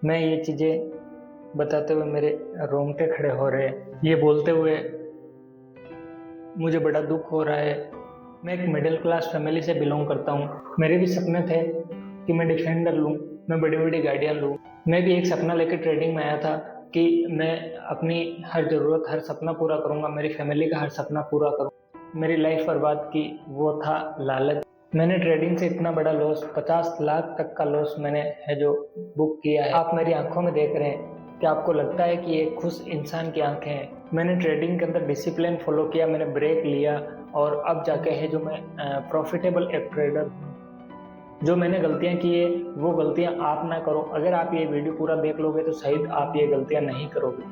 मैं ये चीज़ें बताते हुए मेरे रोंगटे खड़े हो रहे हैं। ये बोलते हुए मुझे बड़ा दुख हो रहा है। मैं एक मिडिल क्लास फैमिली से बिलोंग करता हूँ। मेरे भी सपने थे कि मैं डिफेंडर लूँ, मैं बड़ी-बड़ी गाड़ियाँ लूँ। मैं भी एक सपना लेकर ट्रेडिंग में आया था कि मैं अपनी हर ज़रूरत, हर सपना पूरा करूँगा, मेरी फैमिली का हर सपना पूरा करूँ। मेरी लाइफ बर्बाद की वो था लालच। मैंने ट्रेडिंग से इतना बड़ा लॉस, 50 लाख तक का लॉस मैंने है जो बुक किया है। आप मेरी आंखों में देख रहे हैं। क्या आपको लगता है कि ये खुश इंसान की आंखें हैं? मैंने ट्रेडिंग के अंदर डिसिप्लिन फॉलो किया, मैंने ब्रेक लिया और अब जाके है जो मैं प्रॉफिटेबल एक ट्रेडर हूँ। जो मैंने गलतियां की है वो गलतियां आप ना करो। अगर आप ये वीडियो पूरा देख लोगे तो शायद आप ये गलतियां नहीं करोगे।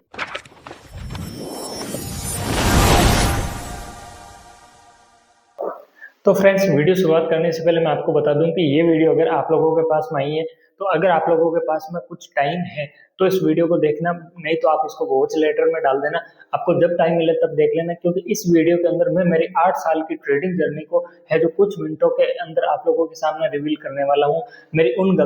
तो फ्रेंड्स, वीडियो शुरुआत करने से पहले मैं आपको बता दूं कि ये वीडियो अगर आप लोगों के पास में आई है तो अगर आप लोगों के पास में कुछ टाइम है तो इस वीडियो को देखना, नहीं तो आप इसको वॉच लेटर में डाल देना। आपको जब टाइम मिले तब देख लेना, क्योंकि इस वीडियो के अंदर मैं मेरी 8 साल की ट्रेडिंग जर्नी को है जो कुछ मिनटों के अंदर आप लोगों के सामने रिवील करने वाला हूँ। मेरी उन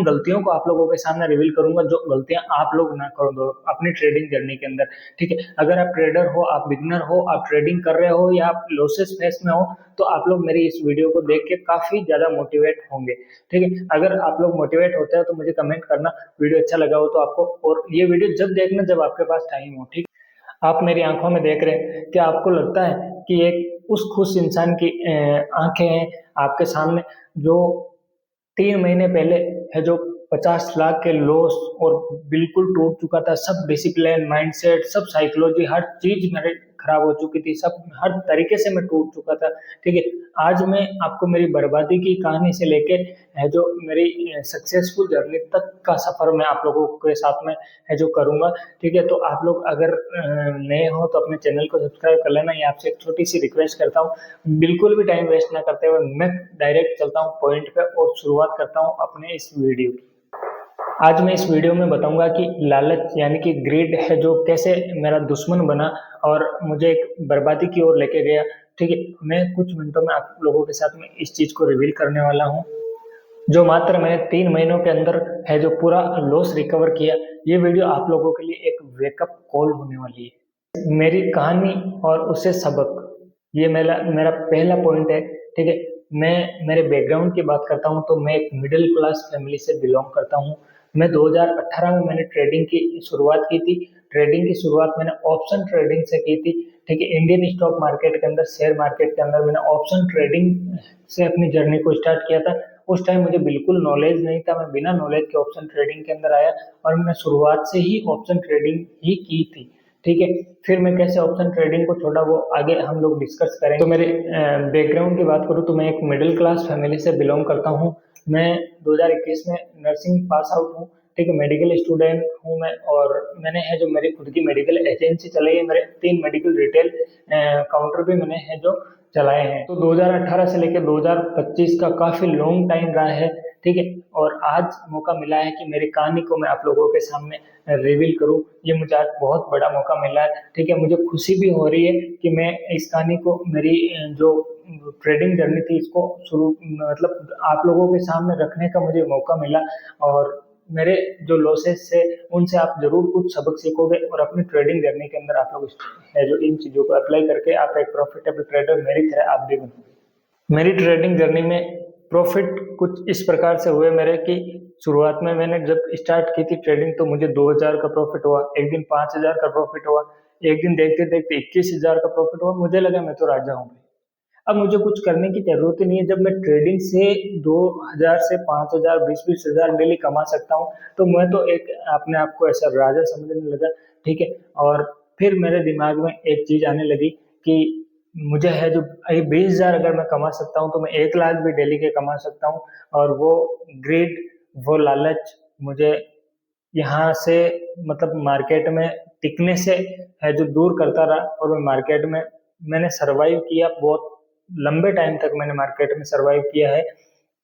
गलतियों को आप लोगों के सामने रिवील करूंगा जो गलतियां आप लोग ना कर दो अपनी ट्रेडिंग जर्नी के अंदर। ठीक है, अगर आप ट्रेडर हो, आप बिगनर हो, आप ट्रेडिंग कर रहे हो या आप लॉसेस फेस में हो तो आप लोग मेरी इस वीडियो को देख के काफी ज्यादा मोटिवेट होंगे। ठीक है, अगर आप लोग मोटिवेट होते हैं तो मुझे कमेंट करना वीडियो अच्छा लगा हो तो आपको, और ये वीडियो जब देखना जब आपके पास टाइम हो। ठीक, आप मेरी आंखों में देख रहे हैं। क्या आपको लगता है कि एक उस खुश इंसान की आंखें हैं आपके सामने जो 3 महीने पहले है जो 50 लाख के लॉस और बिल्कुल टूट चुका था? सब डिसिप्लिन, माइंडसेट, सब साइकोलॉजी, हर चीज मेरे खराब हो चुकी थी, सब हर तरीके से मैं टूट चुका था। ठीक है, आज मैं आपको मेरी बर्बादी की कहानी से लेके है जो मेरी सक्सेसफुल जर्नी तक का सफर मैं आप लोगों के साथ में है जो करूंगा। ठीक है, तो आप लोग अगर नए हो तो अपने चैनल को सब्सक्राइब कर लेना। ये आपसे एक छोटी सी रिक्वेस्ट करता हूँ। बिल्कुल भी टाइम वेस्ट ना करते हुए मैं डायरेक्ट चलता हूँ पॉइंट पे और शुरुआत करता हूँ अपने इस वीडियो की। आज मैं इस वीडियो में बताऊंगा कि लालच यानी कि ग्रीड है जो कैसे मेरा दुश्मन बना और मुझे एक बर्बादी की ओर लेके गया। ठीक है, मैं कुछ मिनटों में आप लोगों के साथ में इस चीज को रिवील करने वाला हूँ जो मात्र मैंने 3 महीनों के अंदर है जो पूरा लॉस रिकवर किया। ये वीडियो आप लोगों के लिए एक वेकअप कॉल होने वाली है। मेरी कहानी और उससे सबक, ये मेरा मेरा पहला पॉइंट है। ठीक है, मैं मेरे बैकग्राउंड की बात करता हूँ तो मैं एक मिडिल क्लास फैमिली से बिलोंग करता हूँ। मैं 2018 में मैंने ट्रेडिंग की शुरुआत की थी। ट्रेडिंग की शुरुआत मैंने ऑप्शन ट्रेडिंग से की थी। ठीक है, इंडियन स्टॉक मार्केट के अंदर, शेयर मार्केट के अंदर मैंने ऑप्शन ट्रेडिंग से अपनी जर्नी को स्टार्ट किया था। उस टाइम मुझे बिल्कुल नॉलेज नहीं था, मैं बिना नॉलेज के ऑप्शन ट्रेडिंग के अंदर आया और मैंने शुरुआत से ही ऑप्शन ट्रेडिंग ही की थी। ठीक है, फिर मैं कैसे ऑप्शन ट्रेडिंग को छोड़ा वो आगे हम लोग डिस्कस करेंगे। तो मेरे बैकग्राउंड की बात करूँ तो मैं एक मिडिल क्लास फैमिली से बिलोंग करता हूँ। मैं 2021 में नर्सिंग पास आउट हूँ। ठीक है, मेडिकल स्टूडेंट हूँ मैं, और मैंने है जो मेरी खुद की मेडिकल एजेंसी चलाई है। मेरे 3 मेडिकल रिटेल काउंटर भी मैंने है जो चलाए हैं। तो 2018 से लेकर 2025 का काफी लॉन्ग टाइम रहा है। ठीक है, और आज मौका मिला है कि मेरी कहानी को मैं आप लोगों के सामने रिवील करूं। ये मुझे आज बहुत बड़ा मौका मिला है। ठीक है, मुझे खुशी भी हो रही है कि मैं इस कहानी को, मेरी जो ट्रेडिंग जर्नी थी इसको शुरू, मतलब आप लोगों के सामने रखने का मुझे मौका मिला। और मेरे जो लॉसेस से उनसे आप जरूर कुछ सबक सीखोगे और अपनी ट्रेडिंग जर्नी के अंदर आप लोग है जो इन चीजों को अप्लाई करके आप एक प्रॉफिटेबल ट्रेडर मेरी तरह आप भी बनो। मेरी ट्रेडिंग जर्नी में प्रॉफिट कुछ इस प्रकार से हुए मेरे कि शुरुआत में मैंने जब स्टार्ट की थी ट्रेडिंग तो मुझे 2,000 का प्रॉफिट हुआ, एक दिन 5,000 का प्रॉफिट हुआ, एक दिन देखते देखते 21,000 का प्रॉफिट हुआ। मुझे लगा मैं तो राजा हूँ। अब मुझे कुछ करने की जरूरत ही नहीं है। जब मैं ट्रेडिंग से 2,000 से 5,000, 20,000 डेली कमा सकता हूँ तो मैं तो एक अपने आप को ऐसा राजा समझने लगा। ठीक है, और फिर मेरे दिमाग में एक चीज आने लगी कि मुझे है जो 20,000 अगर मैं कमा सकता हूँ तो मैं 1 लाख भी डेली के कमा सकता हूँ। और वो ग्रीड, वो लालच मुझे यहाँ से, मतलब मार्केट में टिकने से है जो दूर करता रहा। और मैं मार्केट में मैंने सरवाइव किया, बहुत लंबे टाइम तक मैंने मार्केट में सरवाइव किया है।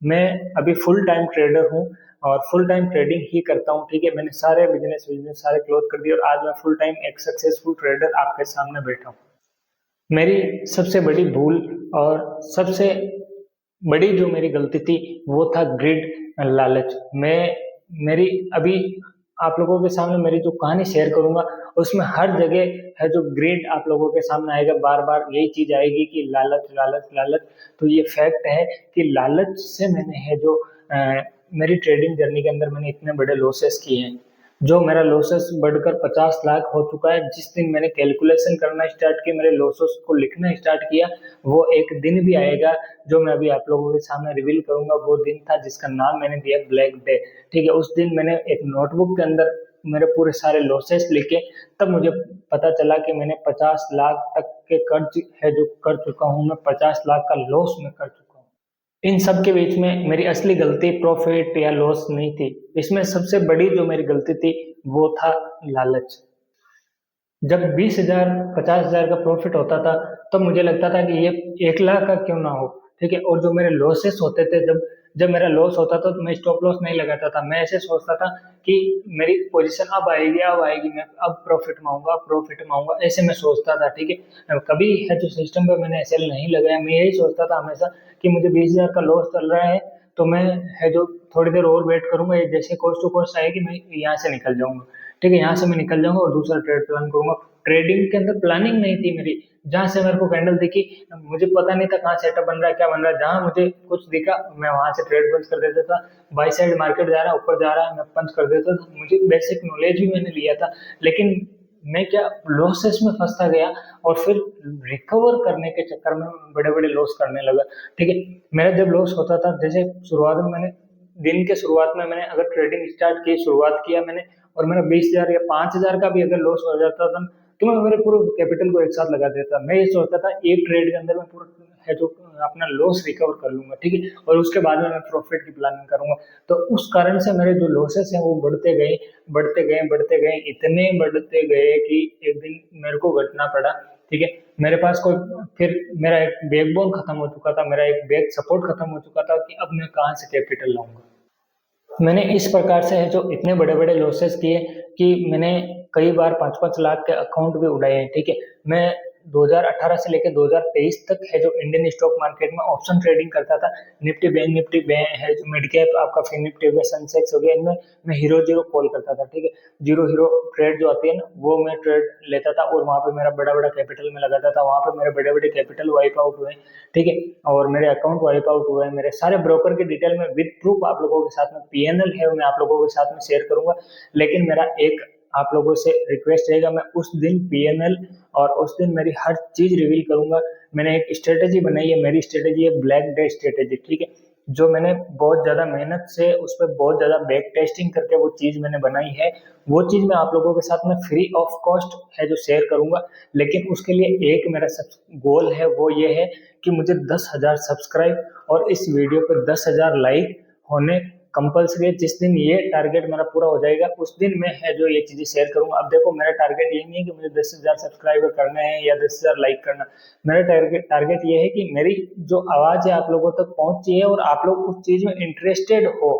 मैं अभी फुल टाइम ट्रेडर हूँ और फुल टाइम ट्रेडिंग ही करता हूँ। ठीक है, मैंने सारे बिजनेस बिजनेस सारे क्लोज कर दिए और आज मैं फुल टाइम एक सक्सेसफुल ट्रेडर आपके सामने बैठा हूँ। मेरी सबसे बड़ी भूल और सबसे बड़ी जो मेरी गलती थी वो था ग्रिड, लालच। मैं मेरी अभी आप लोगों के सामने मेरी जो कहानी शेयर करूंगा उसमें हर जगह है जो ग्रीड आप लोगों के सामने आएगा, बार बार यही चीज आएगी कि लालच लालच लालच। तो ये फैक्ट है कि लालच से मैंने है जो मेरी ट्रेडिंग जर्नी के अंदर मैंने इतने बड़े लॉसेस किए हैं। जो मेरा लॉसेस बढ़कर 50 लाख हो चुका है, जिस दिन मैंने कैलकुलेशन करना स्टार्ट किया, मेरे लॉसेस को लिखना स्टार्ट किया, वो एक दिन भी आएगा जो मैं अभी आप लोगों के सामने रिवील करूंगा। वो दिन था जिसका नाम मैंने दिया ब्लैक डे। ठीक है, उस दिन मैंने एक नोटबुक के अंदर मेरे पूरे सारे लॉसेस लिखे, तब मुझे पता चला कि मैंने 50 लाख तक के कर्ज है जो कर चुका हूँ, मैं 50 लाख का लॉस में कर चुका हूँ। इन सब के बीच में मेरी असली गलती प्रॉफिट या लॉस नहीं थी, इसमें सबसे बड़ी जो मेरी गलती थी वो था लालच। जब 20,000 50,000 का प्रॉफिट होता था तब मुझे लगता था कि ये 1 लाख का क्यों ना हो। ठीक है, और जो मेरे लॉसेस होते थे, जब जब मेरा लॉस होता था तो मैं स्टॉप लॉस नहीं लगाता था, मैं ऐसे सोचता था कि मेरी पोजीशन अब आएगी, मैं अब प्रॉफिट में आऊंगा, अब प्रॉफिट में आऊंगा, ऐसे मैं सोचता था। ठीक है, कभी है जो सिस्टम पे मैंने एसएल नहीं लगाया, मैं यही सोचता था हमेशा कि मुझे 20,000 का लॉस चल रहा है तो मैं है जो थोड़ी देर और वेट करूंगा, ये जैसे कॉस्ट टू कॉस्ट आएगी मैं यहाँ से निकल जाऊंगा। ठीक है, यहाँ से मैं निकल जाऊंगा और दूसरा ट्रेड प्लान करूंगा। ट्रेडिंग के अंदर प्लानिंग नहीं थी मेरी, जहां से मेरे को कैंडल दिखी मुझे पता नहीं था कहाँ सेटअप बन रहा है, क्या बन रहा है, जहां मुझे कुछ दिखा मैं वहां से ट्रेड बंद कर देता था। बाई साइड मार्केट जा रहा है, ऊपर जा रहा है, मैं बंद कर देता था। मुझे बेसिक नॉलेज भी मैंने लिया था, लेकिन मैं क्या लॉसेस में फंसता गया और फिर रिकवर करने के चक्कर में बड़े बड़े लॉस करने लगा। ठीक है, मेरा जब लॉस होता था, जैसे शुरुआत में मैंने दिन के शुरुआत में मैंने अगर ट्रेडिंग स्टार्ट की, शुरुआत किया मैंने, और मेरा 20,000 या 5,000 का भी अगर लॉस हो जाता था तो मैं मेरे पूरे कैपिटल को एक साथ लगा देता। मैं ये सोचता था एक ट्रेड के अंदर मैं पूरा है जो अपना लॉस रिकवर कर लूंगा। ठीक है, और उसके बाद में मैं प्रॉफिट की प्लानिंग करूंगा। तो उस कारण से मेरे जो लॉसेस हैं वो बढ़ते गए बढ़ते गए बढ़ते गए, इतने बढ़ते गए कि एक दिन मेरे को घटना पड़ा। ठीक है, मेरे पास कोई, फिर मेरा एक बैकबोन खत्म हो चुका था, मेरा एक बैक सपोर्ट खत्म हो चुका था कि अब मैं कहाँ से कैपिटल लाऊंगा। मैंने इस प्रकार से है जो इतने बड़े बड़े लॉसेस किए कि मैंने कई बार 5-5 लाख के अकाउंट भी उड़ाए हैं। ठीक है, मैं 2018 से लेकर 2023 तक है जो इंडियन स्टॉक मार्केट में ऑप्शन ट्रेडिंग करता था। निफ्टी बैंक है जो मिड कैप, आपका फिन निफ्टी हो गया, सेंसेक्स हो गया, इनमें मैं हीरो जीरो कॉल करता था। ठीक है, जीरो हीरो ट्रेड जो आती है ना, वो मैं ट्रेड लेता था और वहां पे मेरा बड़ा बड़ा कैपिटल में लगाता था, वहां पे मेरे बड़े बड़े कैपिटल वाइप आउट हुए। ठीक है, और मेरे अकाउंट वाइप आउट हुए हैं, मेरे सारे ब्रोकर की डिटेल में विद प्रूफ आप लोगों के साथ में, पीएनएल है मैं आप लोगों के साथ में शेयर करूंगा। लेकिन मेरा एक आप लोगों से रिक्वेस्ट रहेगा, मैं उस दिन पीएनएल और उस दिन मेरी हर चीज रिवील करूंगा। मैंने एक स्ट्रेटेजी बनाई है, मेरी स्ट्रेटेजी है ब्लैक डे स्ट्रेटेजी। ठीक है, जो मैंने बहुत ज्यादा मेहनत से उस पर बहुत ज्यादा बैक टेस्टिंग करके वो चीज मैंने बनाई है, वो चीज मैं आप लोगों के साथ में फ्री ऑफ कॉस्ट है जो शेयर करूंगा। लेकिन उसके लिए एक मेरा गोल है, वो ये है कि मुझे 10,000 सब्सक्राइब और इस वीडियो पर 10,000 लाइक होने कंपलसरी है। जिस दिन ये टारगेट मेरा पूरा हो जाएगा उस दिन मैं है जो ये चीजें शेयर करूंगा। अब देखो, मेरा टारगेट ये नहीं है कि मुझे 10,000 सब्सक्राइबर करने हैं या 10,000 लाइक करना। मेरा टारगेट टारगेट ये है कि मेरी जो आवाज है आप लोगों तक पहुंची है और आप लोग उस चीज में इंटरेस्टेड हो।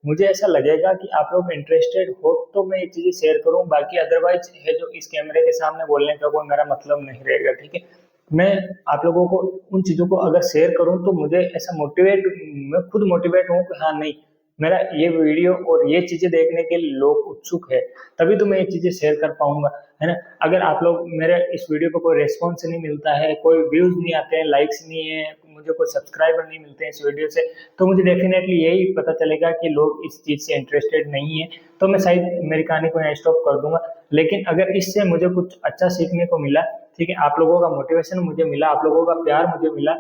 मुझे ऐसा लगेगा कि आप लोग इंटरेस्टेड हो तो मैं ये चीजें शेयर करूं, बाकी अदरवाइज है जो इस कैमरे के सामने बोलने का कोई मेरा मतलब नहीं रहेगा। ठीक है, मैं आप लोगों को उन चीजों को अगर शेयर करूं तो मुझे ऐसा मोटिवेट, मैं खुद मोटिवेट हूं कि हाँ नहीं, मेरा ये वीडियो और ये चीजें देखने के लिए लोग उत्सुक है, तभी तो मैं ये चीजें शेयर कर पाऊंगा, है ना। अगर आप लोग मेरे इस वीडियो को कोई रेस्पॉन्स नहीं मिलता है, कोई व्यूज नहीं आते हैं, लाइक्स नहीं है, मुझे कोई सब्सक्राइबर नहीं मिलते हैं इस वीडियो से, तो मुझे डेफिनेटली यही पता चलेगा कि लोग इस चीज से इंटरेस्टेड नहीं है, तो मैं शायद मेरी कहानी को यहाँ स्टॉप कर दूंगा। लेकिन अगर इससे मुझे कुछ अच्छा सीखने को मिला, ठीक है, आप लोगों का मोटिवेशन मुझे मिला, आप लोगों का प्यार मुझे मिला,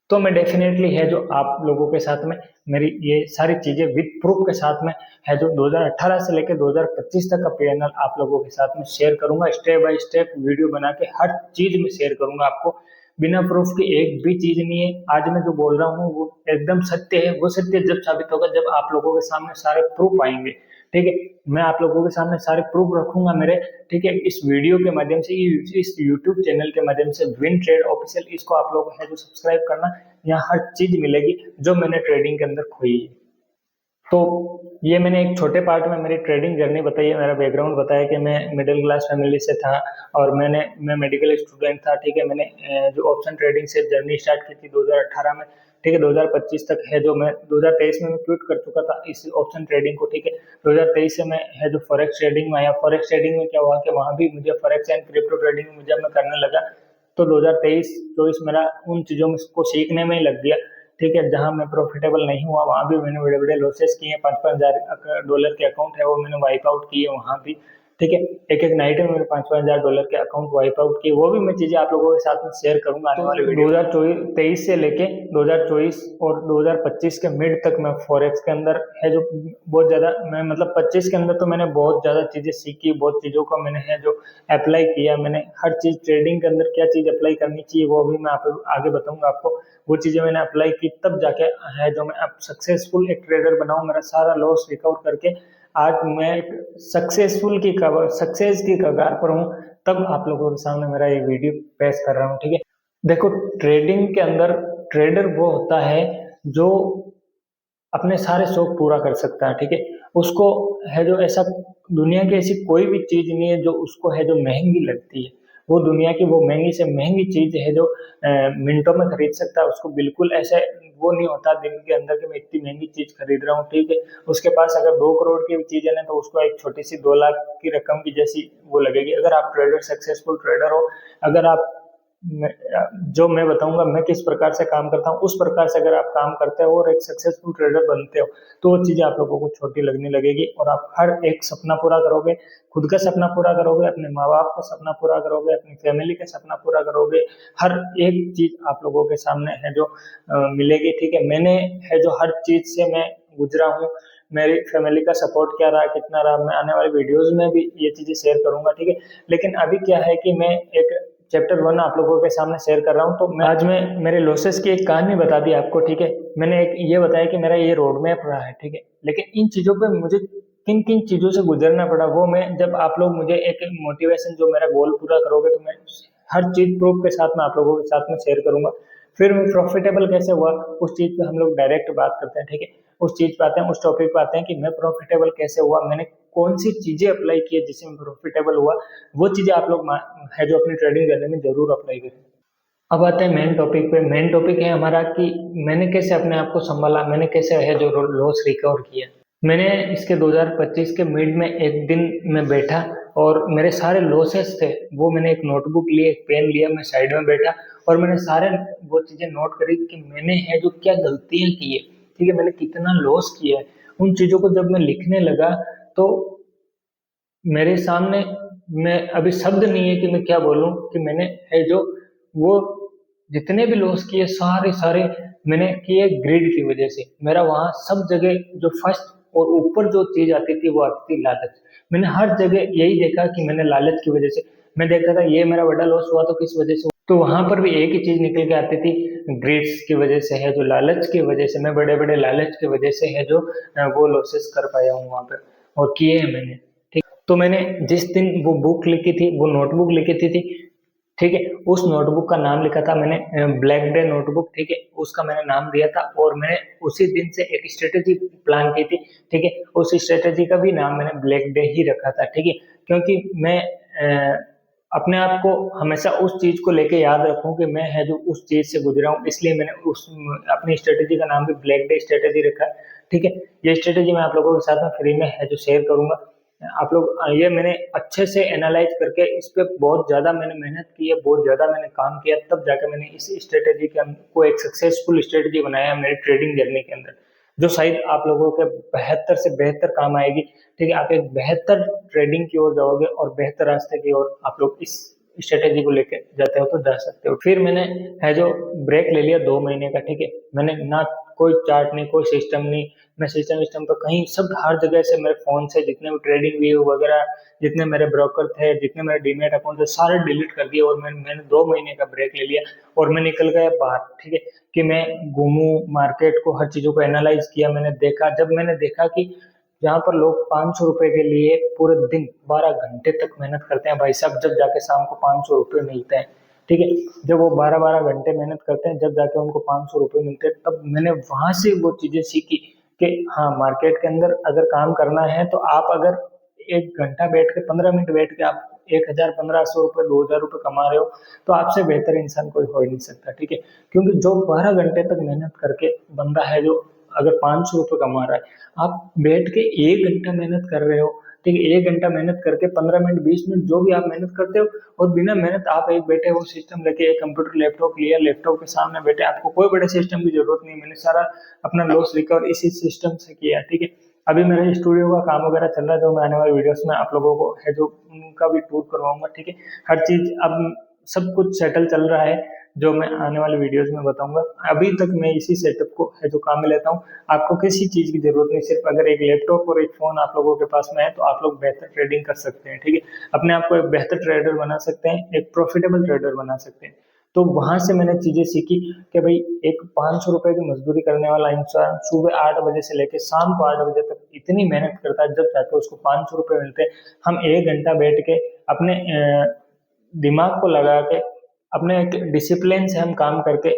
तो मैं डेफिनेटली है जो आप लोगों के साथ में मेरी ये सारी चीजें विद प्रूफ के साथ में है जो 2018 से लेकर 2025 तक का पैनल आप लोगों के साथ में शेयर करूंगा। स्टेप बाय स्टेप वीडियो बना के हर चीज में शेयर करूंगा आपको, बिना प्रूफ की एक भी चीज नहीं है। आज मैं जो बोल रहा हूँ वो एकदम सत्य है, वो सत्य जब साबित होगा जब आप लोगों के सामने सारे प्रूफ आएंगे। ठीक है, मैं आप लोगों के सामने सारे प्रूफ रखूंगा मेरे। ठीक है, इस वीडियो के माध्यम से, इस यूट्यूब चैनल के माध्यम से, विन ट्रेड ऑफिशियल, इसको आप लोग है जो सब्सक्राइब करना, यहाँ हर चीज मिलेगी जो मैंने ट्रेडिंग के अंदर खोई है। तो ये मैंने एक छोटे पार्ट में मेरी ट्रेडिंग जर्नी बताई है, मेरा बैकग्राउंड बताया कि मैं मिडिल क्लास फैमिली से था और मैं मेडिकल स्टूडेंट था। ठीक है, मैंने जो ऑप्शन ट्रेडिंग से जर्नी स्टार्ट की थी 2018 में। ठीक है। 2025 तक है जो मैं 2023 में मैं क्विट कर चुका था इस ऑप्शन ट्रेडिंग को, ठीक है। 2023 से मैं है जो फॉरेक्स ट्रेडिंग में आया। फॉरेक्स ट्रेडिंग में क्या हुआ कि वहां भी मुझे फॉरेक्स एंड क्रिप्टो ट्रेडिंग में जब मैं करने लगा तो 2023-24 मेरा उन चीजों में को सीखने में ही लग गया, ठीक है। जहां मैं प्रॉफिटेबल नहीं हुआ वहां भी मैंने बड़े बड़े लॉसेस किए, 5,000 $5,000 के अकाउंट है वो मैंने वाइप आउट किए वहां भी, ठीक है। एक एक नाइट में मेरे $5,000 के अकाउंट वाइप आउट किए, वो भी मैं चीजें आप लोगों के साथ में शेयर करूंगा आने वाले वीडियो। 2023 से लेके 2024 और 2025 के मिड तक मैं फॉरेक्स के अंदर है जो बहुत ज्यादा मैं मतलब 25 के अंदर तो मैंने बहुत ज्यादा चीजें सीखी, बहुत चीजों का मैंने है जो अप्लाई किया। मैंने हर चीज ट्रेडिंग के अंदर क्या चीज अप्लाई करनी चाहिए वो भी मैं आप आगे बताऊंगा आपको। वो चीजें मैंने अप्लाई की तब जाके है जो मैं अब सक्सेसफुल एक ट्रेडर बनाऊं, मेरा सारा लॉस रिकवर करके आज मैं एक सक्सेस की कगार पर हूँ, तब आप लोगों के सामने मेरा ये वीडियो पेश कर रहा हूँ, ठीक है। देखो, ट्रेडिंग के अंदर ट्रेडर वो होता है जो अपने सारे शौक पूरा कर सकता है, ठीक है। उसको है जो ऐसा दुनिया की ऐसी कोई भी चीज नहीं है जो उसको है जो महंगी लगती है। वो दुनिया की वो महंगी से महंगी चीज है जो मिनटों में खरीद सकता है। उसको बिल्कुल ऐसे वो नहीं होता दिन के अंदर कि मैं इतनी महंगी चीज खरीद रहा हूँ, ठीक है। उसके पास अगर 2 करोड़ की भी चीज है ना तो उसको एक छोटी सी 2 लाख की रकम की जैसी वो लगेगी। अगर आप ट्रेडर सक्सेसफुल ट्रेडर हो, अगर आप जो मैं बताऊंगा मैं किस प्रकार से काम करता हूँ उस प्रकार से अगर आप काम करते हो और एक सक्सेसफुल ट्रेडर बनते हो तो वो चीजें आप लोगों को छोटी लगने लगेगी और आप हर एक सपना पूरा करोगे। खुद का सपना पूरा करोगे, अपने माँ बाप का सपना पूरा करोगे, अपनी फैमिली का सपना पूरा करोगे। हर एक चीज आप लोगों के सामने है जो मिलेगी, ठीक है। मैंने है जो हर चीज से मैं गुजरा हूँ, मेरी फैमिली का सपोर्ट क्या रहा कितना रहा, मैं आने वाले वीडियोस में भी ये चीजें शेयर करूंगा, ठीक है। लेकिन अभी क्या है कि मैं एक चैप्टर 1 आप लोगों के सामने शेयर कर रहा हूँ। तो आज मैं मेरे लॉसेस की एक कहानी बता दी आपको, ठीक है। मैंने एक ये बताया कि मेरा ये रोड मैप रहा है, ठीक है। लेकिन इन चीजों पे मुझे किन किन चीजों से गुजरना पड़ा वो मैं जब आप लोग मुझे एक मोटिवेशन जो मेरा गोल पूरा करोगे तो मैं हर चीज प्रूफ के साथ में आप लोगों के साथ में शेयर करूंगा। फिर मैं प्रॉफिटेबल कैसे हुआ उस चीज पे हम लोग डायरेक्ट बात करते हैं, ठीक है। उस चीज पे आते हैं, उस टॉपिक पे आते हैं कि मैं प्रॉफिटेबल कैसे हुआ, मैंने कौन सी चीजें अप्लाई की है जिससे मैं प्रॉफिटेबल हुआ। वो चीजें आप लोग है जो अपनी ट्रेडिंग करने में जरूर अप्लाई करें। अब आते हैं मेन टॉपिक पे। मेन टॉपिक है हमारा कि मैंने कैसे अपने आप को संभाला, मैंने कैसे है जो लॉस रिकवर किया। मैंने इसके 2025 के मिड में एक दिन में बैठा और मेरे सारे लॉसेस थे वो मैंने एक नोटबुक ली, एक पेन लिया, मैं साइड में बैठा और मैंने सारे वो चीजें नोट करी कि मैंने है जो क्या गलतियां की है, ठीक है। मैंने कितना लॉस किया है, उन चीजों को जब मैं लिखने लगा तो मेरे सामने मैं अभी शब्द नहीं है कि मैं क्या बोलूं कि मैंने है जो वो जितने भी लॉस किए सारे सारे मैंने किए ग्रीड की वजह से। मेरा वहां सब जगह जो फर्स्ट और ऊपर जो चीज आती थी वो आती थी लालच। मैंने हर जगह यही देखा कि मैंने लालच की वजह से मैं देखता था ये मेरा बड़ा लॉस हुआ तो किस वजह से, तो वहां पर भी एक ही चीज निकल के आती थी, ग्रीड्स की वजह से है जो लालच की वजह से मैं बड़े बड़े लालच की वजह से है जो वो लॉसेस कर पाया हूँ वहां पर और किए हैं मैंने। तो मैंने जिस दिन वो बुक लिखी थी वो नोटबुक लिखी थी, ठीक है। उस नोटबुक का नाम लिखा था मैंने ब्लैक डे नोटबुक, ठीक है। उसका मैंने नाम दिया था और मैंने उसी दिन से एक स्ट्रेटेजी प्लान की थी, ठीक है। उस स्ट्रेटेजी का भी नाम मैंने ब्लैक डे ही रखा था, ठीक है। क्योंकि मैं अपने आप को हमेशा उस चीज को लेके याद रखूं कि मैं है जो उस चीज से गुजरा हूं, इसलिए मैंने उस अपनी स्ट्रेटेजी का नाम भी ब्लैक डे स्ट्रेटेजी रखा, ठीक है। ये स्ट्रेटेजी मैं आप लोगों के साथ में फ्री में है जो शेयर करूंगा। आप लोग ये मैंने अच्छे से एनालाइज करके इस पे बहुत ज्यादा मैंने मेहनत की है, बहुत ज्यादा मैंने काम किया, तब जाकर मैंने इस स्ट्रेटेजी के को एक सक्सेसफुल स्ट्रेटेजी बनाया है मेरी ट्रेडिंग जर्नी के अंदर, जो शायद आप लोगों के बेहतर से बेहतर काम आएगी, ठीक है। आप एक बेहतर ट्रेडिंग की ओर जाओगे और बेहतर रास्ते की ओर आप लोग इस स्ट्रेटेजी को लेके जाते हो तो जा सकते हो। फिर मैंने है जो ब्रेक ले लिया 2 महीने का, ठीक है। मैंने ना कोई चार्ट नहीं, कोई सिस्टम नहीं, मैं सिस्टम पर कहीं सब हर जगह से मेरे फोन से जितने भी ट्रेडिंग व्यू वगैरह जितने मेरे ब्रोकर थे, जितने मेरे डीमेट अकाउंट थे, सारे डिलीट कर दिए और मैंने 2 महीने का ब्रेक ले लिया और मैं निकल गया बाहर, ठीक है। कि मैं घूमूं मार्केट को, हर चीजों को एनालाइज किया, मैंने देखा। जब मैंने देखा कि जहाँ पर लोग 500 रुपए के लिए पूरे दिन 12 घंटे तक मेहनत करते हैं भाई साहब, जब जाके शाम को 500 रुपये मिलते हैं, ठीक है। जब वो 12-12 घंटे मेहनत करते हैं जब जाके उनको 500 रुपये मिलते हैं, तब मैंने वहां से वो चीजें सीखी कि हाँ, मार्केट के अंदर अगर काम करना है तो आप अगर 1 घंटा बैठ के 15 मिनट बैठ के आप 1000 1500 रुपये 2000 रुपये कमा रहे हो तो आपसे बेहतर इंसान कोई हो ही नहीं सकता, ठीक है। क्योंकि जो 12 घंटे तक मेहनत करके बंदा है जो अगर 500 रुपये कमा रहा है, आप बैठ के 1 घंटा मेहनत कर रहे हो, ठीक है। 1 घंटा मेहनत करके 15 मिनट 20 मिनट जो भी आप मेहनत करते हो, और बिना मेहनत आप एक बैठे वो सिस्टम लेके एक कंप्यूटर लैपटॉप लिया, लैपटॉप के सामने बैठे, आपको कोई बड़े सिस्टम की जरूरत नहीं। मैंने सारा अपना लॉस रिकवर इसी सिस्टम से किया, ठीक है। अभी मेरे स्टूडियो का काम वगैरह चल रहा है, जो मैं आने वाले वीडियोस में आप लोगों को है जो उनका भी टूर करवाऊंगा, ठीक है। हर चीज अब सब कुछ सेटल चल रहा है, जो मैं आने वाले वीडियोस में बताऊंगा। अभी तक मैं इसी सेटअप को है जो काम में लेता हूँ। आपको किसी चीज की जरूरत नहीं, सिर्फ अगर एक लैपटॉप और एक फोन आप लोगों के पास में है तो आप लोग बेहतर ट्रेडिंग कर सकते हैं, ठीक है। अपने आप को एक बेहतर ट्रेडर बना सकते हैं, एक प्रॉफिटेबल ट्रेडर बना सकते हैं। तो वहां से मैंने चीजें सीखी कि भाई एक 500 रुपए की मजदूरी करने वाला इंसान सुबह 8 बजे से लेकर शाम को 8 बजे तक इतनी मेहनत करता है, जब जाके उसको 500 रुपए मिलते हैं। हम 1 घंटा बैठ के अपने दिमाग को लगा के अपने एक डिसिप्लिन से हम काम करके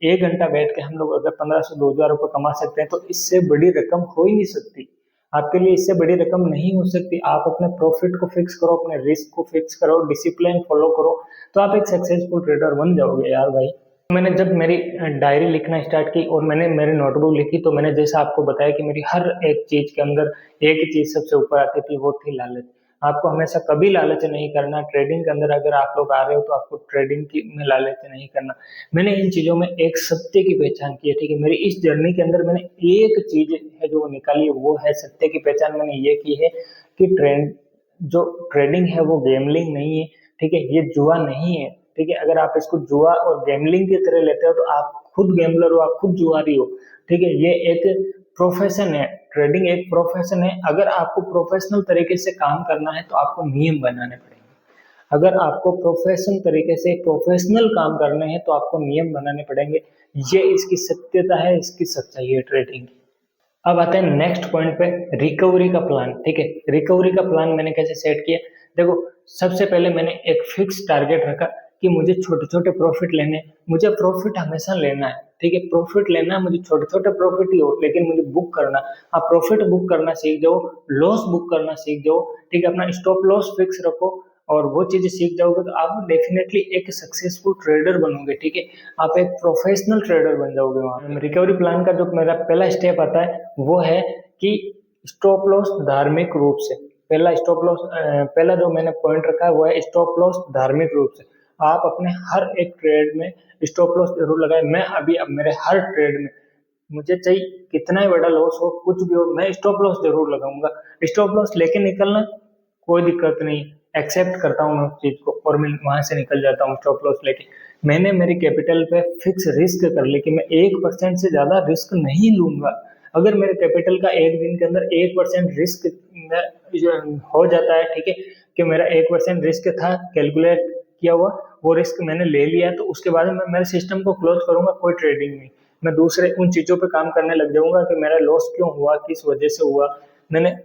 1 घंटा बैठ के हम लोग अगर 1500 2000 रुपये कमा सकते हैं तो इससे बड़ी रकम हो ही नहीं सकती। आपके लिए इससे बड़ी रकम नहीं हो सकती। आप अपने प्रॉफिट को फिक्स करो, अपने रिस्क को फिक्स करो, डिसिप्लिन फॉलो करो, तो आप एक सक्सेसफुल ट्रेडर बन जाओगे यार भाई। मैंने जब मेरी डायरी लिखना स्टार्ट की और मैंने मेरी नोटबुक लिखी, तो मैंने जैसा आपको बताया कि मेरी हर एक चीज के अंदर एक ही चीज सबसे ऊपर आती थी, वो थी लालच। आपको हमेशा कभी लालच नहीं करना। ट्रेडिंग के अंदर अगर आप लोग आ रहे हो तो आपको ट्रेडिंग की में लालच नहीं करना। मैंने इन चीजों में एक सत्य की पहचान की है, ठीक है। मेरी इस जर्नी के अंदर मैंने एक चीज है जो निकाली है, वो है सत्य की पहचान। मैंने ये की है कि जो ट्रेडिंग है वो गेमलिंग नहीं है, ठीक है। ये जुआ नहीं है, ठीक है। अगर आप इसको जुआ और गैमलिंग की तरह लेते हो तो आप खुद गैमलर हो, आप खुद जुआरी हो, ठीक है। ये एक प्रोफेशन है, ट्रेडिंग एक प्रोफेशन है। अगर आपको प्रोफेशनल तरीके से काम करना है तो आपको नियम बनाने पड़ेंगे। अगर आपको प्रोफेशनल तरीके से प्रोफेशनल काम करने हैं तो आपको नियम बनाने पड़ेंगे। ये इसकी सत्यता है, इसकी सच्चाई है ट्रेडिंग की। अब आते हैं नेक्स्ट पॉइंट पे, रिकवरी का प्लान, ठीक है। रिकवरी का प्लान मैंने कैसे सेट किया, देखो सबसे पहले मैंने एक फिक्स टारगेट रखा कि मुझे छोटे छोटे प्रॉफिट लेने हैं। मुझे प्रॉफिट हमेशा लेना है, ठीक है। प्रॉफिट लेना है, मुझे छोटे छोटे प्रॉफिट ही हो लेकिन मुझे बुक करना। आप प्रॉफिट बुक करना सीख जाओ, लॉस बुक करना सीख जाओ, ठीक है। अपना स्टॉप लॉस फिक्स रखो और वो चीजें सीख जाओगे तो आप डेफिनेटली एक सक्सेसफुल ट्रेडर बनोगे, ठीक है। आप एक प्रोफेशनल ट्रेडर बन जाओगे। वहां रिकवरी प्लान का जो मेरा पहला स्टेप आता है वो है कि स्टॉप लॉस धार्मिक रूप से। पहला स्टॉप लॉस, पहला जो मैंने पॉइंट रखा है वो है स्टॉप लॉस धार्मिक रूप से। आप अपने हर एक ट्रेड में स्टॉप लॉस जरूर लगाए। मैं अभी अब मेरे हर ट्रेड में, मुझे चाहिए कितना ही बड़ा लॉस हो, कुछ भी हो, मैं स्टॉप लॉस जरूर लगाऊंगा। स्टॉप लॉस लेके निकलना कोई दिक्कत नहीं, एक्सेप्ट करता हूँ मैं उस चीज को और मैं वहां से निकल जाता हूँ स्टॉप लॉस लेके। मैंने मेरी कैपिटल पे फिक्स रिस्क कर ली कि मैं 1% से ज्यादा रिस्क नहीं लूंगा। अगर मेरे कैपिटल का एक दिन के अंदर 1% रिस्क हो जाता है, ठीक है, कि मेरा 1% रिस्क था कैलकुलेट किया हुआ, वो रिस्क मैंने ले लिया, तो उसके बाद मैं मेरे सिस्टम को क्लोज करूंगा, कोई ट्रेडिंग नहीं। मैं दूसरे उन चीजों पे काम करने लग जाऊंगा कि मेरा लॉस क्यों हुआ, किस वजह से हुआ, मैंने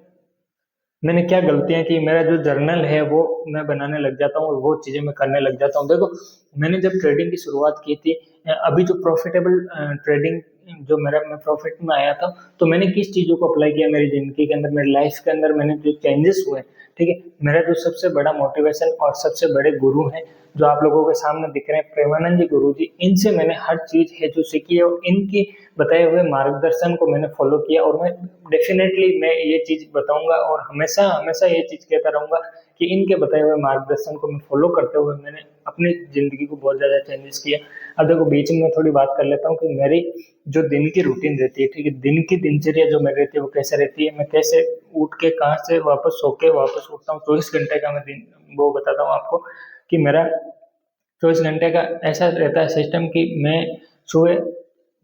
मैंने क्या गलतियां की। मेरा जो जर्नल है वो मैं बनाने लग जाता हूँ और वो चीजें मैं करने लग जाता हूँ। देखो मैंने जब ट्रेडिंग की शुरुआत की थी, अभी जो प्रॉफिटेबल ट्रेडिंग जो मेरा मैं प्रॉफिट में आया था, तो मैंने किस चीजों को अप्लाई किया मेरी जिंदगी के अंदर, मेरी लाइफ के अंदर मैंने जो चेंजेस हुए, ठीक है। मेरा जो सबसे बड़ा मोटिवेशन और सबसे बड़े गुरु हैं जो आप लोगों के सामने दिख रहे हैं, प्रेमानंद जी गुरु जी, इनसे मैंने हर चीज है जो सीखी है और इनकी बताए हुए मार्गदर्शन को मैंने फॉलो किया। और मैं डेफिनेटली मैं ये चीज बताऊंगा और हमेशा हमेशा ये चीज कहता रहूंगा कि इनके बताए हुए मार्गदर्शन को मैं फॉलो करते हुए मैंने अपनी जिंदगी को बहुत ज्यादा चेंजेस किया। अब देखो बीच में थोड़ी बात कर लेता हूँ कि मेरी जो दिन की रूटीन रहती है, ठीक है, दिन की दिनचर्या जो मेरी रहती है वो कैसे रहती है, मैं कैसे उठ के कहाँ से वापस सो के वापस उठता हूँ। 24 घंटे का मैं दिन वो बताता हूँ आपको कि मेरा 24 घंटे का ऐसा रहता है सिस्टम कि मैं सुबह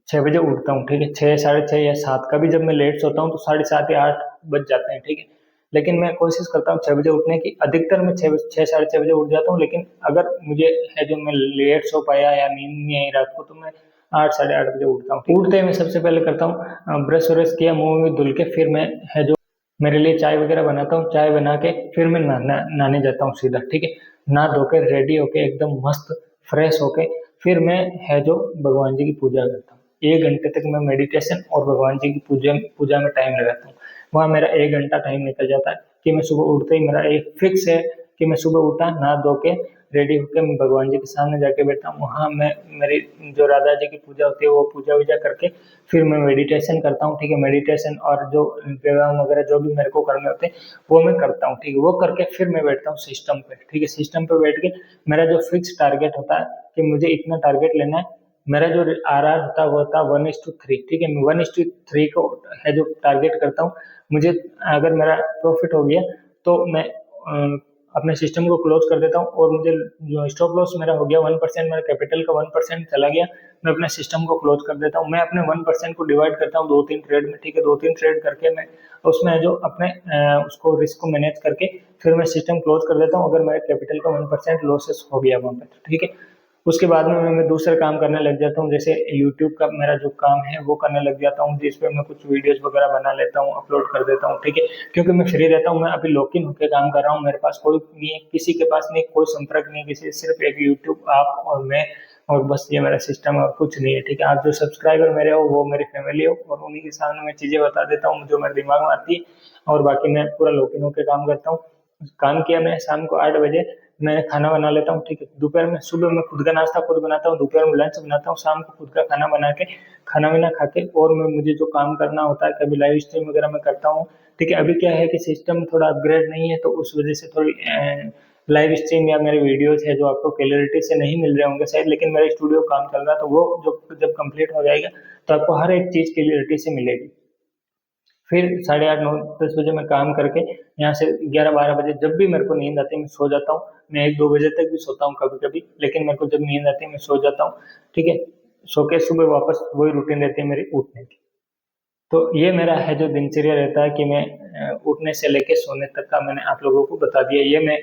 6 बजे उठता हूँ, ठीक है। 6 6:30 या 7, कभी जब मैं लेट सोता हूँ तो 7:30 या 8 बज जाते हैं, ठीक है। लेकिन मैं कोशिश करता हूँ 6 बजे उठने की। अधिकतर मैं 6 6:30 बजे उठ जाता हूँ, लेकिन अगर मुझे है जो मैं लेट सो पाया या नींद नहीं आई रात को तो मैं 8 8:30 बजे उठता हूँ। उठते ही मैं सबसे पहले करता हूँ ब्रश व्रश किया, मुंह में धुल के फिर मैं है जो मेरे लिए चाय वगैरह बनाता हूँ। चाय बना के फिर मैं नहाने जाता हूँ सीधा, ठीक है। नहा धो के रेडी होके एकदम मस्त फ्रेश होके फिर मैं है जो भगवान जी की पूजा करता हूँ। 1 घंटे तक मैं मेडिटेशन और भगवान जी की पूजा पूजा में टाइम लगाता हूँ। वहाँ मेरा 1 घंटा टाइम निकल जाता है कि मैं सुबह उठते ही मेरा एक फिक्स है कि मैं सुबह उठा, नहा धो के रेडी होकर मैं भगवान जी के सामने जाके बैठता हूँ। वहाँ मैं मेरी जो राधा जी की पूजा होती है वो पूजा वूजा करके फिर मैं मेडिटेशन करता हूँ, ठीक है। मेडिटेशन और जो व्यायाम वगैरह जो भी मेरे को करने होते हैं वो मैं करता हूँ, ठीक है। वो करके फिर मैं बैठता हूँ सिस्टम पे, ठीक है। सिस्टम पे बैठ के मेरा जो फिक्स टारगेट होता है कि मुझे इतना टारगेट लेना है, मेरा जो RR होता है वो होता है 1:3, ठीक है। मैं 1:3 को है जो टारगेट करता हूँ। मुझे अगर मेरा प्रॉफिट हो गया तो मैं अपने सिस्टम को क्लोज कर देता हूँ, और मुझे जो स्टॉप लॉस मेरा हो गया 1%, मेरा कैपिटल का 1% चला गया, मैं अपने सिस्टम को क्लोज कर देता हूँ। मैं अपने 1% को डिवाइड करता हूँ 2-3 ट्रेड में, ठीक है। 2-3 ट्रेड करके मैं उसमें जो अपने उसको रिस्क को मैनेज करके फिर मैं सिस्टम क्लोज कर देता हूँ, अगर मेरे कैपिटल का 1% लॉसेस हो गया वहाँ पे, ठीक है। उसके बाद में मैं दूसरा काम करने लग जाता हूँ, जैसे यूट्यूब का मेरा जो काम है वो करने लग जाता हूँ, जिस पे मैं कुछ वीडियोस वगैरह बना लेता हूँ, अपलोड कर देता हूँ, ठीक है। क्योंकि मैं फ्री रहता हूँ, मैं अभी लॉक इन होकर काम कर रहा हूँ, मेरे पास कोई नहीं है, किसी के पास नहीं, कोई संपर्क नहीं है किसी, सिर्फ एक यूट्यूब, आप और मैं, और बस ये मेरा सिस्टम है और कुछ नहीं है, ठीक है। आप जो सब्सक्राइबर मेरे हो वो मेरी फैमिली हो, और उन्हीं के सामने मैं चीजें बता देता हूँ जो मेरे दिमाग में आती है, और बाकी मैं पूरा लॉक इन होकर काम करता हूँ। काम किया मैं शाम को 8 बजे मैं खाना बना लेता हूँ, ठीक है। दोपहर में, सुबह में खुद का नाश्ता खुद बनाता हूँ, दोपहर में लंच बनाता हूँ, शाम को खुद का खाना बना के खाना वाना खा के, और मैं मुझे जो काम करना होता है कभी लाइव स्ट्रीम वगैरह मैं करता हूँ, ठीक है। अभी क्या है कि सिस्टम थोड़ा अपग्रेड नहीं है, तो उस वजह से थोड़ी लाइव स्ट्रीम या मेरे वीडियोस है जो आपको क्लियरिटी से नहीं मिल रहे होंगे शायद, लेकिन मेरा स्टूडियो काम चल रहा है, तो वो जो जब कंप्लीट हो जाएगा तो आपको हर एक चीज़ क्लियरिटी से मिलेगी। फिर 8:30 9 10 बजे मैं काम करके यहाँ से 11 12 बजे जब भी मेरे को नींद आती है मैं सो जाता हूँ। मैं 1 2 बजे तक भी सोता हूँ कभी कभी, लेकिन मेरे को जब नींद आती है मैं सो जाता हूँ, ठीक है। सो के सुबह वापस वही रूटीन रहती है मेरी उठने की। तो ये मेरा है जो दिनचर्या रहता है कि मैं उठने से लेके सोने तक का मैंने आप लोगों को बता दिया। ये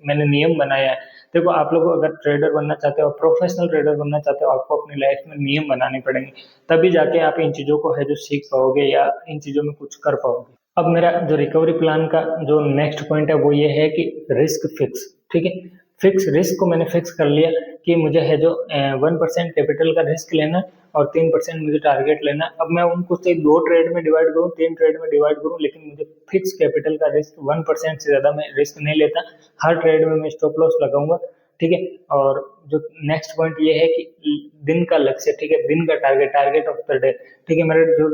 मैंने नियम बनाया है। देखो, आप लोग अगर ट्रेडर बनना चाहते हो, प्रोफेशनल ट्रेडर बनना चाहते हो, आपको अपनी लाइफ में नियम बनाने पड़ेंगे, तभी जाके आप इन चीजों को है जो सीख पाओगे या इन चीजों में कुछ कर पाओगे। अब मेरा जो रिकवरी प्लान का जो नेक्स्ट पॉइंट है वो ये है कि रिस्क फिक्स, ठीक है। फिक्स रिस्क को मैंने फिक्स कर लिया कि मुझे है जो 1% कैपिटल का रिस्क लेना है और 3% मुझे टारगेट लेना है। अब मैं उनको से 2 ट्रेड में डिवाइड करूँ, 3 ट्रेड में डिवाइड करूँ, लेकिन मुझे फिक्स कैपिटल का रिस्क 1% से ज्यादा मैं रिस्क नहीं लेता। हर ट्रेड में मैं स्टॉप लॉस लगाऊंगा, ठीक है। और जो नेक्स्ट पॉइंट ये है कि दिन का लक्ष्य, ठीक है, दिन का टारगेट ऑफ द डे, ठीक है। मेरा जो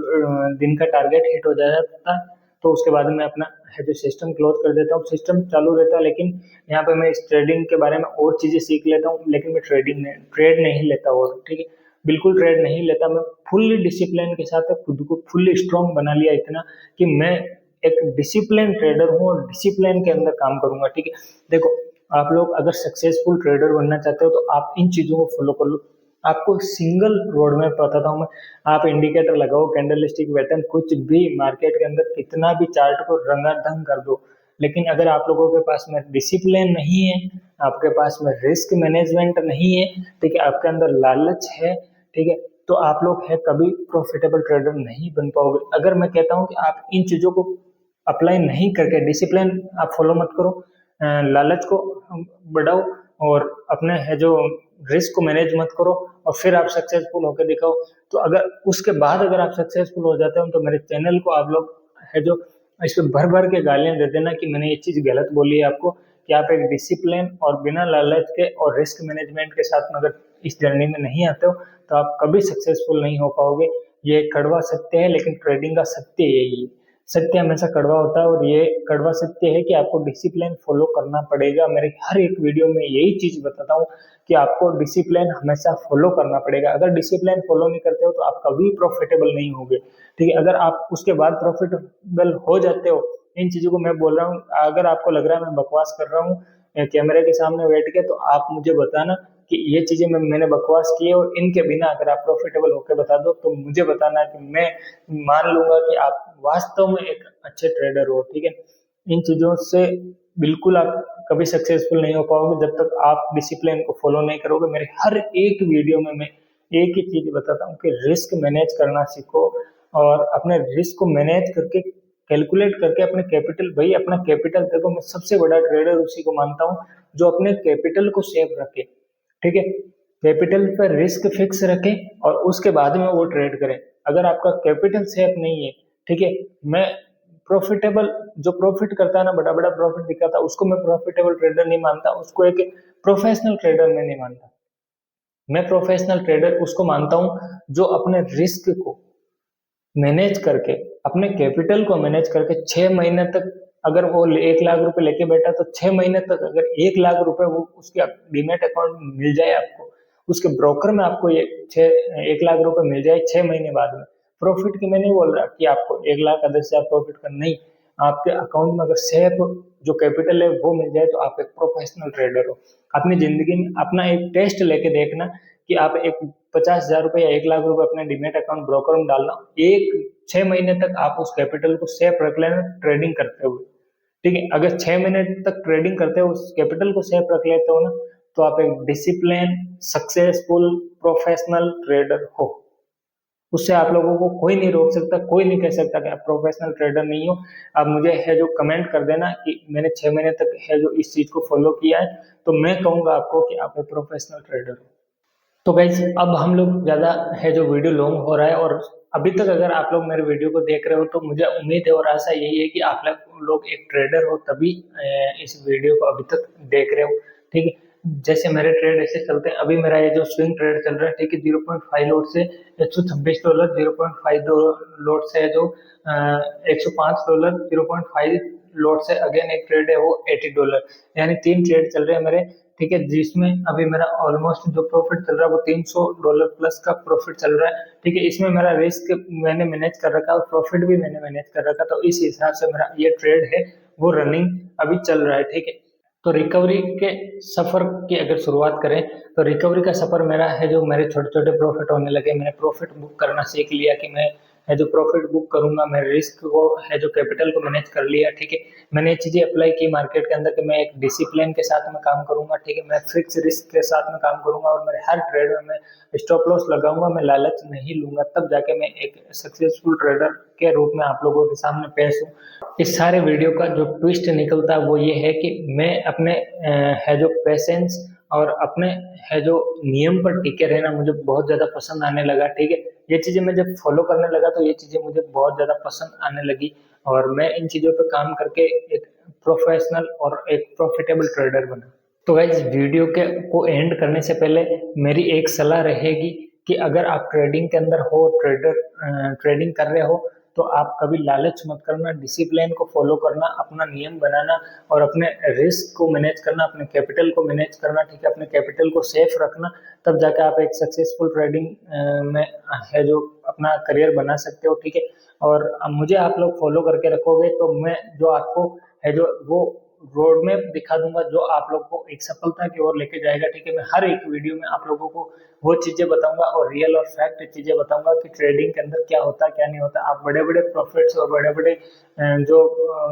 दिन का टारगेट हिट हो जाता है तो उसके बाद में अपना है जो सिस्टम क्लोज कर देता हूँ, सिस्टम चालू रहता है। लेकिन यहाँ पे मैं इस ट्रेडिंग के बारे में और चीजें सीख लेता हूँ, लेकिन मैं ट्रेड नहीं लेता, और ठीक है, बिल्कुल ट्रेड नहीं लेता। मैं फुल्ली डिसिप्लिन के साथ खुद को फुल्ली स्ट्रांग बना लिया इतना कि मैं एक डिसिप्लिन ट्रेडर हूँ और डिसिप्लिन के अंदर काम करूंगा, ठीक है। देखो, आप लोग अगर सक्सेसफुल ट्रेडर बनना चाहते हो तो आप इन चीजों को फॉलो कर लो। आपको सिंगल रोड मैप बताता हूँ मैं। आप इंडिकेटर लगाओ, कैंडल स्टिक पैटर्न, कुछ भी मार्केट के अंदर कितना भी चार्ट को रंगाढंग कर दो, लेकिन अगर आप लोगों के पास में डिसिप्लिन नहीं है, आपके पास में रिस्क मैनेजमेंट नहीं है, ठीक है, आपके अंदर लालच है, ठीक है, तो आप लोग है कभी प्रॉफिटेबल ट्रेडर नहीं बन पाओगे। अगर मैं कहता हूँ कि आप इन चीजों को अप्लाई नहीं करके, डिसिप्लिन आप फॉलो मत करो, लालच को बढ़ाओ, और अपने है जो रिस्क को मैनेज मत करो, और फिर आप सक्सेसफुल होकर दिखाओ, तो अगर उसके बाद अगर आप सक्सेसफुल हो जाते हो तो मेरे चैनल को आप लोग है जो इस पे भर भर के गालियां दे देना कि मैंने ये चीज गलत बोली है आपको, कि आप एक डिसिप्लिन और बिना लालच के और रिस्क मैनेजमेंट के साथ में अगर इस जर्नी में नहीं आते हो तो आप कभी सक्सेसफुल नहीं हो पाओगे। ये कड़वा सत्य है, लेकिन ट्रेडिंग का सत्य यही है। सत्य हमेशा कड़वा होता है, और ये कड़वा सत्य है कि आपको डिसिप्लिन फॉलो करना पड़ेगा। मेरे हर एक वीडियो में यही चीज बताता हूँ कि आपको डिसिप्लिन हमेशा फॉलो करना पड़ेगा। अगर डिसिप्लिन फॉलो नहीं करते हो तो आप कभी प्रॉफिटेबल नहीं होगे, ठीक है। अगर आप उसके बाद प्रॉफिटेबल हो जाते हो, इन चीजों को मैं बोल रहा हूँ, अगर आपको लग रहा है मैं बकवास कर रहा हूँ कैमरे के सामने बैठ के, तो आप मुझे बताना कि ये चीजें मैंने बकवास की है, और इनके बिना अगर आप प्रॉफिटेबल होकर बता दो तो मुझे बताना कि मैं मान लूंगा कि आप वास्तव में एक अच्छे ट्रेडर हो, ठीक है। इन चीजों से बिल्कुल आप कभी सक्सेसफुल नहीं हो पाओगे जब तक आप डिसिप्लिन को फॉलो नहीं करोगे। मेरे हर एक वीडियो में मैं एक ही चीज बताता हूँ कि रिस्क मैनेज करना सीखो, और अपने रिस्क को मैनेज करके, कैलकुलेट करके अपने कैपिटल, भाई अपना कैपिटल, देखो मैं सबसे बड़ा ट्रेडर उसी को मानता हूँ जो अपने कैपिटल को सेफ रखे, ठीक है। कैपिटल पर रिस्क फिक्स रखे और उसके बाद में वो ट्रेड करें। अगर आपका कैपिटल सेफ नहीं है, ठीक है, मैं प्रॉफिटेबल, जो प्रॉफिट करता है ना, बड़ा बड़ा प्रॉफिट दिखाता है, उसको मैं प्रॉफिटेबल ट्रेडर नहीं मानता, उसको एक प्रोफेशनल ट्रेडर मैं नहीं मानता। मैं प्रोफेशनल ट्रेडर उसको मानता हूँ जो अपने रिस्क को मैनेज करके, अपने कैपिटल को मैनेज करके 6 महीने तक, अगर वो 1 लाख रुपए लेके बैठा तो 6 महीने तक अगर 1 लाख रुपए वो उसके डीमेट अकाउंट में मिल जाए, आपको उसके ब्रोकर में आपको ये 1 लाख रुपए मिल जाए 6 महीने बाद में, प्रॉफिट की मैं नहीं बोल रहा कि आपको 1 लाख का 10 हजार प्रॉफिट का, नहीं, आपके अकाउंट में अगर सेफ जो कैपिटल है वो मिल जाए तो आप एक प्रोफेशनल ट्रेडर हो। अपनी जिंदगी में अपना एक टेस्ट लेके देखना कि आप एक 50 हजार रुपए या 1 लाख रुपए अपने डीमेट अकाउंट ब्रोकर में डालना, एक 6 महीने तक आप उस कैपिटल को सेफ रख लेना ट्रेडिंग करते हुए, ठीक है। अगर 6 महीने तक ट्रेडिंग करते हुए उस कैपिटल को सेफ रख लेते हो ना, तो आप एक डिसिप्लिन सक्सेसफुल प्रोफेशनल ट्रेडर हो। उससे आप लोगों को कोई नहीं रोक सकता, कोई नहीं कह सकता कि आप प्रोफेशनल ट्रेडर नहीं हो। आप मुझे है जो कमेंट कर देना कि मैंने 6 महीने तक है जो इस चीज को फॉलो किया है, तो मैं कहूंगा आपको कि आप एक प्रोफेशनल ट्रेडर हो। तो गाइज अब हम लोग ज़्यादा है जो वीडियो लॉन्ग हो रहा है, और अभी तक अगर आप लोग मेरे वीडियो को देख रहे हो तो मुझे उम्मीद है और आशा यही है कि आप लोग एक ट्रेडर हो, तभी इस वीडियो को अभी तक देख रहे हो, ठीक है। जैसे मेरे ट्रेड ऐसे चलते हैं, अभी मेरा ये जो स्विंग ट्रेड चल रहा है, ठीक है, 0.5 लॉट से $126, 0.5 लॉट से जो $105, 0.5 लॉट से अगेन एक ट्रेड है वो $80, यानी 3 ट्रेड चल रहे हैं मेरे, ठीक है, जिसमें अभी मेरा ऑलमोस्ट जो प्रॉफिट चल रहा है वो $300 प्लस का प्रॉफिट चल रहा है, ठीक है। इसमें मेरा रिस्क मैंने मैनेज कर रखा है और प्रॉफिट भी मैंने मैनेज कर रखा है, तो इस हिसाब से मेरा ये ट्रेड है वो रनिंग अभी चल रहा है, ठीक है। तो रिकवरी के सफर की अगर शुरुआत करें, तो रिकवरी का सफर मेरा है जो मेरे छोटे छोटे प्रॉफिट होने लगे, मैंने प्रॉफिट बुक करना सीख लिया कि मैं है जो प्रॉफिट बुक करूंगा, मैं रिस्क को है जो कैपिटल को मैनेज कर लिया, ठीक है। मैंने ये चीजें अप्लाई की मार्केट के अंदर कि मैं एक डिसिप्लिन के साथ में काम करूंगा, ठीक है, मैं फिक्स रिस्क के साथ में काम करूंगा और मेरे हर ट्रेड में मैं स्टॉप लॉस लगाऊंगा, मैं लालच नहीं लूंगा, तब जाके मैं एक सक्सेसफुल ट्रेडर के रूप में आप लोगों के सामने पेश हूँ। इस सारे वीडियो का जो ट्विस्ट निकलता है वो ये है कि मैं अपने है जो पेशेंस और अपने है जो नियम पर टिके रहना मुझे बहुत ज्यादा पसंद आने लगा, ठीक है। ये चीजें मैं जब फॉलो करने लगा तो ये चीजें मुझे बहुत ज्यादा पसंद आने लगी, और मैं इन चीजों पर काम करके एक प्रोफेशनल और एक प्रॉफिटेबल ट्रेडर बना। तो गाइज वीडियो के को एंड करने से पहले मेरी एक सलाह रहेगी कि अगर आप ट्रेडिंग के अंदर हो, ट्रेडिंग कर रहे हो, तो आप कभी लालच मत करना, डिसिप्लिन को फॉलो करना, अपना नियम बनाना और अपने रिस्क को मैनेज करना, अपने कैपिटल को मैनेज करना, ठीक है, अपने कैपिटल को सेफ रखना, तब जाके आप एक सक्सेसफुल ट्रेडिंग में है जो अपना करियर बना सकते हो, ठीक है। और मुझे आप लोग फॉलो करके रखोगे तो मैं जो आपको है जो वो रोड मैप दिखा दूंगा जो आप लोग को एक सफलता की ओर लेके जाएगा, ठीक है। मैं हर एक वीडियो में आप लोगों को वो चीजें बताऊंगा और रियल और फैक्ट चीजें बताऊंगा कि ट्रेडिंग के अंदर क्या होता है क्या नहीं होता। आप बड़े बड़े प्रॉफिट्स और बड़े बड़े जो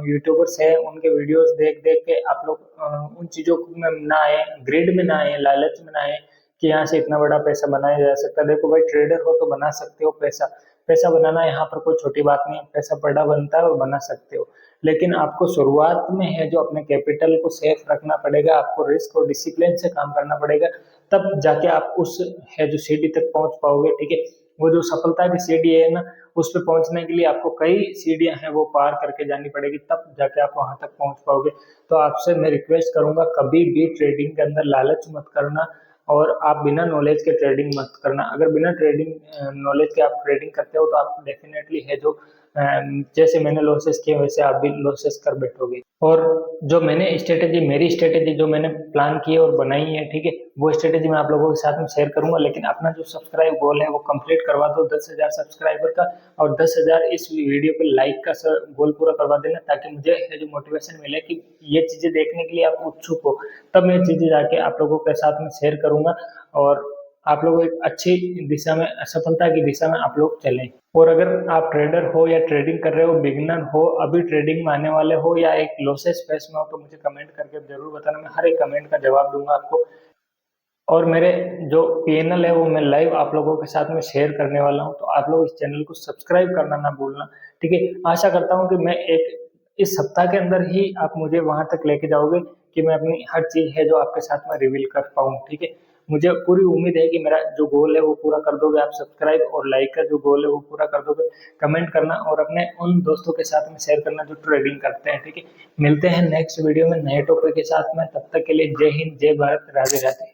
यूट्यूबर्स हैं उनके वीडियोस देख देख के आप लोग उन चीजों में ना आए, ग्रिड में ना आए, लालच में ना आए कि यहाँ से इतना बड़ा पैसा बनाया जा सकता है। देखो भाई, ट्रेडर हो तो बना सकते हो पैसा, पैसा बनाना यहाँ पर कोई छोटी बात नहीं है, पैसा बड़ा बनता है और बना सकते हो, लेकिन आपको शुरुआत में है जो अपने कैपिटल को सेफ रखना पड़ेगा, आपको रिस्क और डिसिप्लिन से काम करना पड़ेगा, तब जाके आप उस है जो सीढ़ी तक पहुंच पाओगे, ठीक है। वो जो सफलता की सीढ़ी है ना, उस पर पहुंचने के लिए आपको कई सीढ़ियां हैं वो पार करके जानी पड़ेगी, तब जाके आप वहां तक पहुंच पाओगे। तो आपसे मैं रिक्वेस्ट करूंगा कभी भी ट्रेडिंग के अंदर लालच मत करना, और आप बिना नॉलेज के ट्रेडिंग मत करना। अगर बिना ट्रेडिंग नॉलेज के आप ट्रेडिंग करते हो तो आप डेफिनेटली है जो जैसे मैंने लॉसेस किए वैसे आप भी लॉसेस कर बैठोगे। और जो मैंने स्ट्रेटेजी, मेरी स्ट्रेटेजी जो मैंने प्लान की है और बनाई है, ठीक है, वो स्ट्रेटेजी मैं आप लोगों के साथ में शेयर करूंगा, लेकिन अपना जो सब्सक्राइब गोल है वो कंप्लीट करवा दो 10,000 सब्सक्राइबर का, और 10,000 इस वीडियो पे लाइक का गोल पूरा करवा देना, ताकि मुझे है जो मोटिवेशन मिले कि ये चीजें देखने के लिए आप उत्सुक हो, तब मैं चीजें जाके आप लोगों के साथ में शेयर करूंगा और आप लोग एक अच्छी दिशा में, सफलता की दिशा में आप लोग चलें। और अगर आप ट्रेडर हो या ट्रेडिंग कर रहे हो, बिगिनर हो, अभी ट्रेडिंग में आने वाले हो, या एक लॉसेस फेस में हो, तो मुझे कमेंट करके जरूर बताना, मैं हर एक कमेंट का जवाब दूंगा आपको। और मेरे जो पीएनएल है वो मैं लाइव आप लोगों के साथ में शेयर करने वाला हूँ, तो आप लोग इस चैनल को सब्सक्राइब करना ना भूलना, ठीक है। आशा करता हूँ कि मैं एक इस सप्ताह के अंदर ही आप मुझे वहां तक लेके जाओगे कि मैं अपनी हर चीज है जो आपके साथ में रिवील कर पाऊँ, ठीक है। मुझे पूरी उम्मीद है कि मेरा जो गोल है वो पूरा कर दोगे आप, सब्सक्राइब और लाइक का जो गोल है वो पूरा कर दोगे। कमेंट करना और अपने उन दोस्तों के साथ में शेयर करना जो ट्रेडिंग करते हैं, ठीक है। मिलते हैं नेक्स्ट वीडियो में नए टॉपिक के साथ में, तब तक के लिए जय हिंद, जय भारत, राधे राधे।